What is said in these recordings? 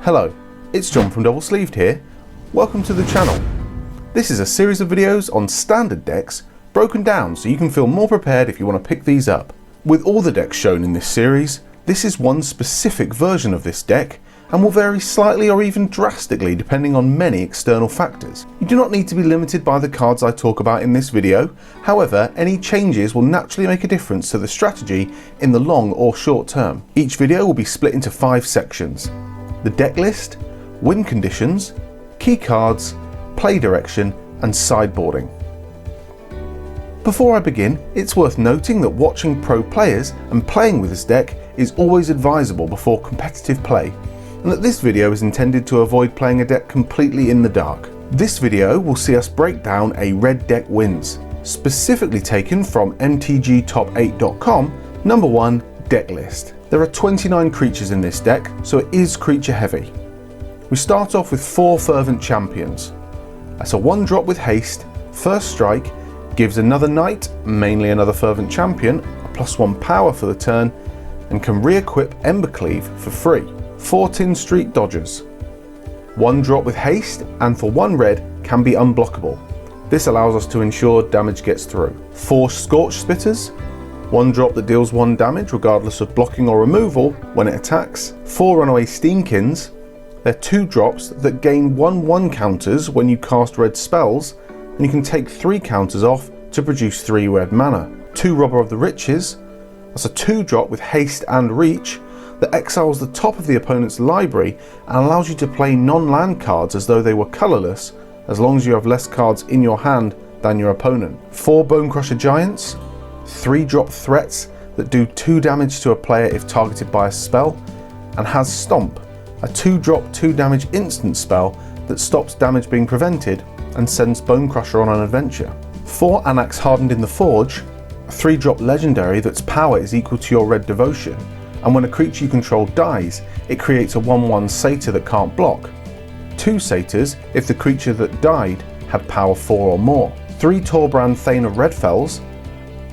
Hello, it's John from DoubleSleeved here. Welcome to the channel. This is a series of videos on standard decks broken down so you can feel more prepared if you want to pick these up. With all the decks shown in this series, this is one specific version of this deck and will vary slightly or even drastically depending on many external factors. You do not need to be limited by the cards I talk about in this video, however any changes will naturally make a difference to the strategy in the long or short term. Each video will be split into 5 sections: the deck list, win conditions, key cards, play direction and sideboarding. Before I begin, it's worth noting that watching pro players and playing with this deck is always advisable before competitive play, and that this video is intended to avoid playing a deck completely in the dark. This video will see us break down a red deck wins, specifically taken from MTGtop8.com number 1 deck list. There are 29 creatures in this deck, so it is creature heavy. We start off with 4 Fervent Champions. That's a 1-drop with haste, first strike, gives another knight, mainly another Fervent Champion, a +1 power for the turn, and can re-equip Embercleave for free. 4 Tin Street Dodgers. 1-drop with haste and for 1 red can be unblockable. This allows us to ensure damage gets through. 4 Scorch Spitters. 1-drop that deals 1 damage regardless of blocking or removal when it attacks. 4 Runaway Steamkins. They're 2 drops that gain 1/1 counters when you cast red spells, and you can take 3 counters off to produce 3 red mana. 2 Robber of the Riches. That's a 2-drop with haste and reach that exiles the top of the opponent's library and allows you to play non-land cards as though they were colourless, as long as you have less cards in your hand than your opponent. 4 Bonecrusher Giants. 3-drop threats that do 2 damage to a player if targeted by a spell, and has Stomp, a 2-drop 2 damage instant spell that stops damage being prevented and sends Bonecrusher on an adventure. 4 Anax Hardened in the Forge, a 3-drop legendary that's power is equal to your red devotion, and when a creature you control dies, it creates a 1/1 satyr that can't block. 2 satyrs if the creature that died had power 4 or more. 3 Torbrand Thane of Redfells,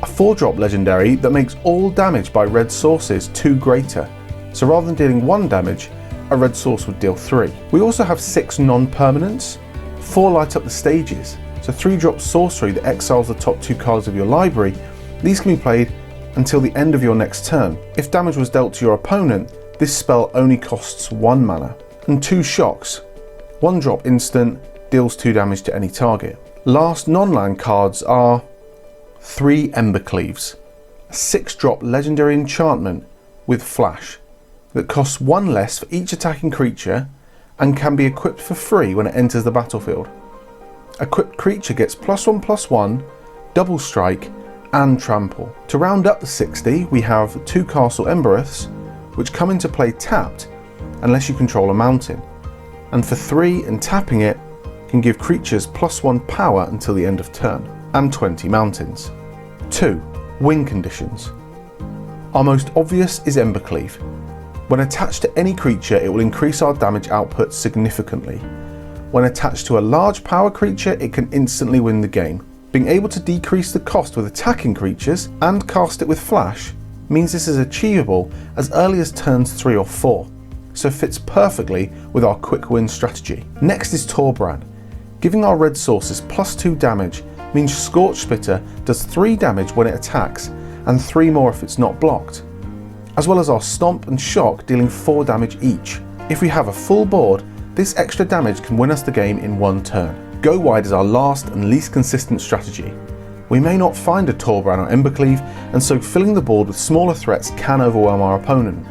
a 4-drop legendary that makes all damage by red sources 2 greater, so rather than dealing 1 damage, a red source would deal 3. We also have 6 non-permanents. 4 Light Up the Stages, so 3-drop sorcery that exiles the top 2 cards of your library. These can be played until the end of your next turn. If damage was dealt to your opponent, this spell only costs 1 mana. And 2 Shocks. 1-drop instant, deals 2 damage to any target. Last non-land cards are 3 Embercleaves, a 6-drop legendary enchantment with flash that costs 1 less for each attacking creature and can be equipped for free when it enters the battlefield. Equipped creature gets +1/+1, double strike and trample. To round up the 60, we have 2 Castle Embereths, which come into play tapped unless you control a mountain, and for 3 and tapping it can give creatures +1 power until the end of turn, and 20 mountains. 2 Win conditions. Our most obvious is Embercleave. When attached to any creature, it will increase our damage output significantly. When attached to a large power creature, it can instantly win the game. Being able to decrease the cost with attacking creatures and cast it with flash means this is achievable as early as turns 3 or 4, so fits perfectly with our quick win strategy. Next is Torbrand. Giving our red sources +2 damage means Scorch Spitter does 3 damage when it attacks and 3 more if it's not blocked, as well as our Stomp and Shock dealing 4 damage each. If we have a full board, this extra damage can win us the game in 1 turn. Go wide is our last and least consistent strategy. We may not find a Torbrand or Embercleave, and so filling the board with smaller threats can overwhelm our opponent.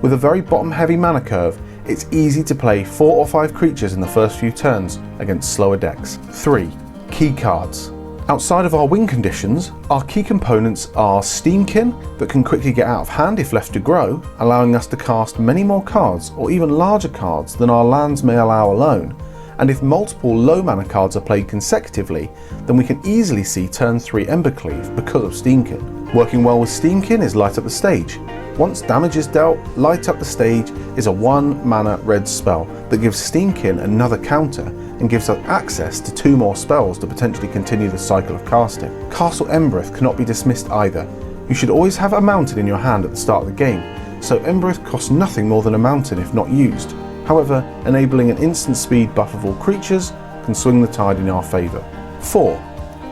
With a very bottom heavy mana curve, it's easy to play 4 or 5 creatures in the first few turns against slower decks. 3 Key cards. Outside of our win conditions, our key components are Steamkin that can quickly get out of hand if left to grow, allowing us to cast many more cards or even larger cards than our lands may allow alone, and if multiple low mana cards are played consecutively, then we can easily see turn 3 Embercleave because of Steamkin. Working well with Steamkin is Light Up the Stage. Once damage is dealt, Light Up the Stage is a 1 mana red spell that gives Steamkin another counter and gives us access to 2 more spells to potentially continue the cycle of casting. Castle Embereth cannot be dismissed either. You should always have a mountain in your hand at the start of the game, so Embereth costs nothing more than a mountain if not used. However, enabling an instant speed buff of all creatures can swing the tide in our favour. 4.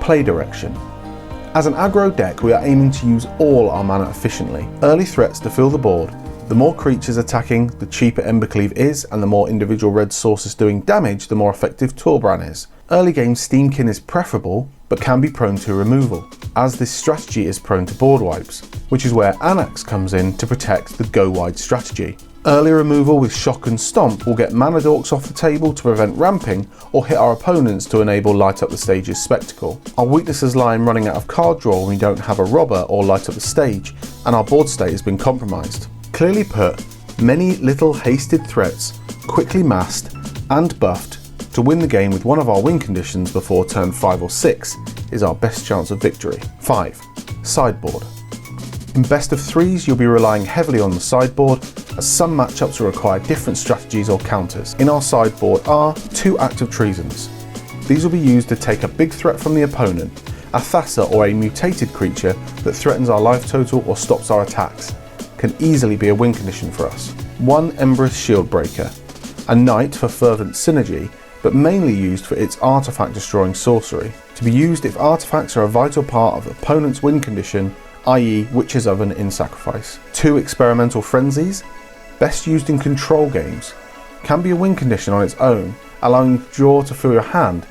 Play direction. As an aggro deck, we are aiming to use all our mana efficiently. Early threats to fill the board. The more creatures attacking, the cheaper Embercleave is, and the more individual red sources doing damage, the more effective Torbran is. Early game Steamkin is preferable, but can be prone to removal, as this strategy is prone to board wipes, which is where Anax comes in to protect the go wide strategy. Early removal with Shock and Stomp will get mana dorks off the table to prevent ramping, or hit our opponents to enable Light Up the Stage's spectacle. Our weaknesses lie in running out of card draw when we don't have a robber or Light Up the Stage, and our board state has been compromised. Clearly put, many little hasted threats, quickly massed and buffed to win the game with one of our win conditions before turn 5 or 6 is our best chance of victory. 5. Sideboard. In best of 3s, you'll be relying heavily on the sideboard, as some matchups will require different strategies or counters. In our sideboard are 2 active treasons. These will be used to take a big threat from the opponent, a Thassa or a mutated creature that threatens our life total or stops our attacks. Can easily be a win condition for us. 1 Embereth Shieldbreaker, a knight for fervent synergy, but mainly used for its artifact destroying sorcery, to be used if artifacts are a vital part of the opponent's win condition, i.e. Witch's Oven in Sacrifice. 2 Experimental Frenzies, best used in control games, can be a win condition on its own, allowing you to draw to fill your hand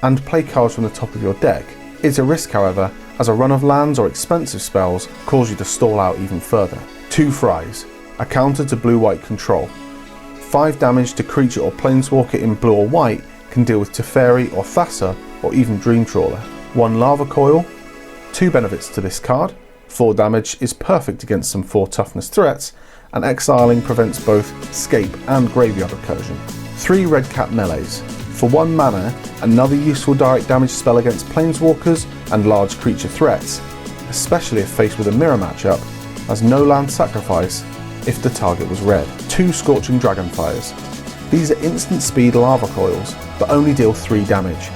and play cards from the top of your deck. It's a risk, however, as a run of lands or expensive spells cause you to stall out even further. 2 Fries, a counter to blue-white control. 5 damage to creature or planeswalker in blue or white can deal with Teferi or Thassa or even Dreamtrawler. 1 Lava Coil, 2 benefits to this card. 4 damage is perfect against some 4 toughness threats, and exiling prevents both escape and graveyard recursion. 3 Red Cap Melees. For 1 mana, another useful direct damage spell against planeswalkers and large creature threats, especially if faced with a mirror matchup, as no land sacrifice if the target was red. 2 Scorching Dragonfires. These are instant speed lava coils, but only deal 3 damage,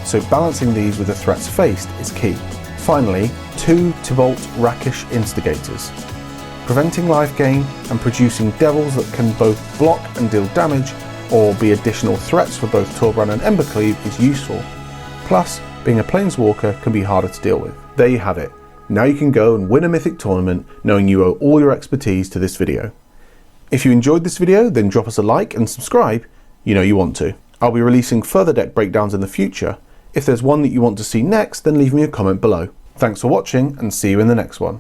so balancing these with the threats faced is key. Finally, 2 Tibalt Rakish Instigators. Preventing life gain and producing devils that can both block and deal damage, or be additional threats for both Torbran and Embercleave is useful. Plus, being a planeswalker can be harder to deal with. There you have it. Now you can go and win a mythic tournament knowing you owe all your expertise to this video. If you enjoyed this video, then drop us a like and subscribe, you know you want to. I'll be releasing further deck breakdowns in the future. If there's one that you want to see next, then leave me a comment below. Thanks for watching and see you in the next one.